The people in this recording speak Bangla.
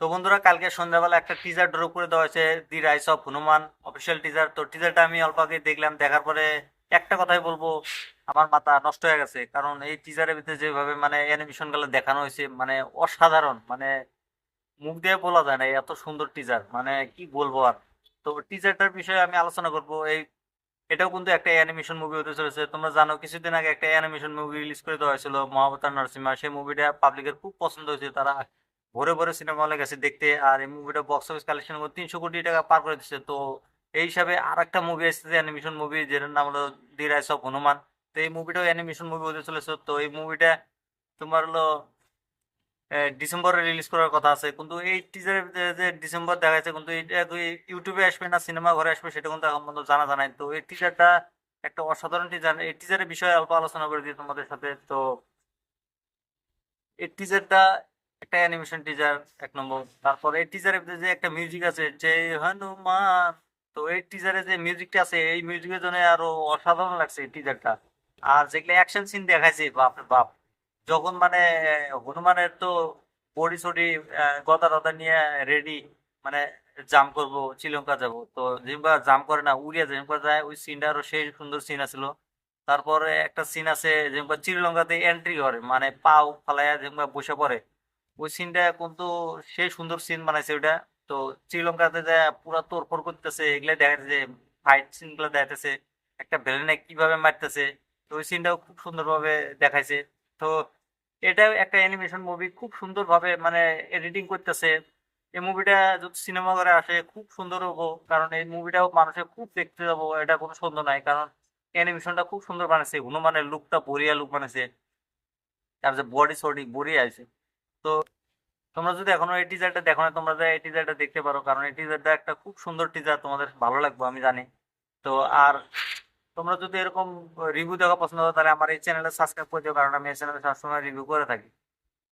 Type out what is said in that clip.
তো বন্ধুরা, কালকে সন্ধ্যাবেলা একটা টিজার ড্র করে দেওয়া হয়েছে, the rice of Hanuman official teaser. তো টিজারটা আমি অল্প আগে দেখলাম, দেখার পরে একটা কথাই বলবো, আমার মাথা নষ্ট হয়ে গেছে। কারণ এই টিজারের ভিতরে যেভাবে মানে অ্যানিমেশন গুলো দেখানো হয়েছে, মানে অসাধারণ, মানে মুখ দিয়ে বলা যায় না, এত সুন্দর টিজার, মানে কি বলবো আর। তো টিজারটার বিষয়ে আমি আলোচনা করব। এটাও কিন্তু একটা অ্যানিমেশন মুভি হতে চলেছে। তোমরা জানো কিছুদিন আগে একটা অ্যানিমেশন মুভি রিলিজ করে দেওয়া হয়েছিল, মহাবতার নরসিংহা। সেই মুভিটা পাবলিকের খুব পছন্দ হয়েছে, তারা ভরে ভরে সিনেমা হলে গেছে দেখতে। আর এই মুভিটা বক্স অফিস কালেকশন 300 কোটি টাকা পার করে দিচ্ছে। তো এই হিসাবে আর একটা মুভি এসেছে অ্যানিমেশন মুভি, যেটার নাম হলো দি রাইস অফ হনুমান। তো এই মুভিটাও অ্যানিমেশন মুভি হতে চলেছে। তো এই মুভিটা তোমার হলো ডিসেম্বরে রিলিজ করার কথা আছে, কিন্তু এই টিজারে যে ডিসেম্বর দেখা যাচ্ছে, কিন্তু এটা ইউটিউবে আসবে না সিনেমা ঘরে আসবে সেটা কিন্তু এখন পর্যন্ত জানা জানাই। তো এই টিজারটা একটা অসাধারণ টিজার। এই টিজারের বিষয়ে অল্প আলোচনা করে দিই তোমাদের সাথে। তো এই টিজারটা একটা অ্যানিমেশন টিজার, এক নম্বর। তারপর এই টিজারের যে একটা মিউজিক আছে, যে হনুমান। তো এই টিজারে যে মিউজিকটা আছে, এই মিউজিকের জন্য আরো অসাধারণ লাগছে এই টিজারটা। আর যেগুলো অ্যাকশন সিন দেখাইছে, বাপ রে বাপ। যখন মানে হনুমানের তো বডি সডি গদা টদা নিয়ে রেডি, মানে জাম্প করবো, শ্রীলঙ্কা যাব। তো জিম্বা জাম্প করে না, উড়িয়া জিম্বা যায়, ওই সিনটা আরো সেই সুন্দর সিন আছিল। তারপরে একটা সিন আছে যেমন শ্রীলঙ্কাতে এন্ট্রি করে, মানে পাও ফালাইয়া যেমন বসে পড়ে, ওই সিনটা কিন্তু সেই সুন্দর সিন বানাইছে ওইটা। তো শ্রীলঙ্কাতে যে পুরা তোড়ফোড় করতেছে, এগুলা দেখাইতেছে, ফাইট সিন গুলো দেখাইতেছে, একটা ভিলেনে কিভাবে মারতেছে। তো ওই সিনটাও খুব সুন্দরভাবে দেখাইছে। তো এটাও একটা অ্যানিমেশন মুভি, খুব সুন্দরভাবে মানে এডিটিং করতেছে। এই মুভিটা যদি সিনেমা ঘরে আসে খুব সুন্দর হবো, কারণ এই মুভিটাও মানুষে খুব দেখতে যাবো, এটা কোনো সন্দেহ নাই। কারণ অ্যানিমেশনটা খুব সুন্দর বানাইছে, হনুমানের লুকটা বড়িয়া লুক বানাইছে, তার যে বডি সডি বড়িয়া আছে। তো তোমরা যদি এখনো এই টিজারটা দেখো না, তোমরা এই টিজারটা দেখতে পারো, কারণ এই টিজারটা একটা খুব সুন্দর টিজার, তোমাদের ভালো লাগবে আমি জানি। তো আর তোমরা যদি এরকম রিভিউ দেখা পছন্দ করো, তাহলে আমার এই চ্যানেলে সাবস্ক্রাইব করে দিও, কারণ আমি এই চ্যানেলে সবসময় রিভিউ করে থাকি।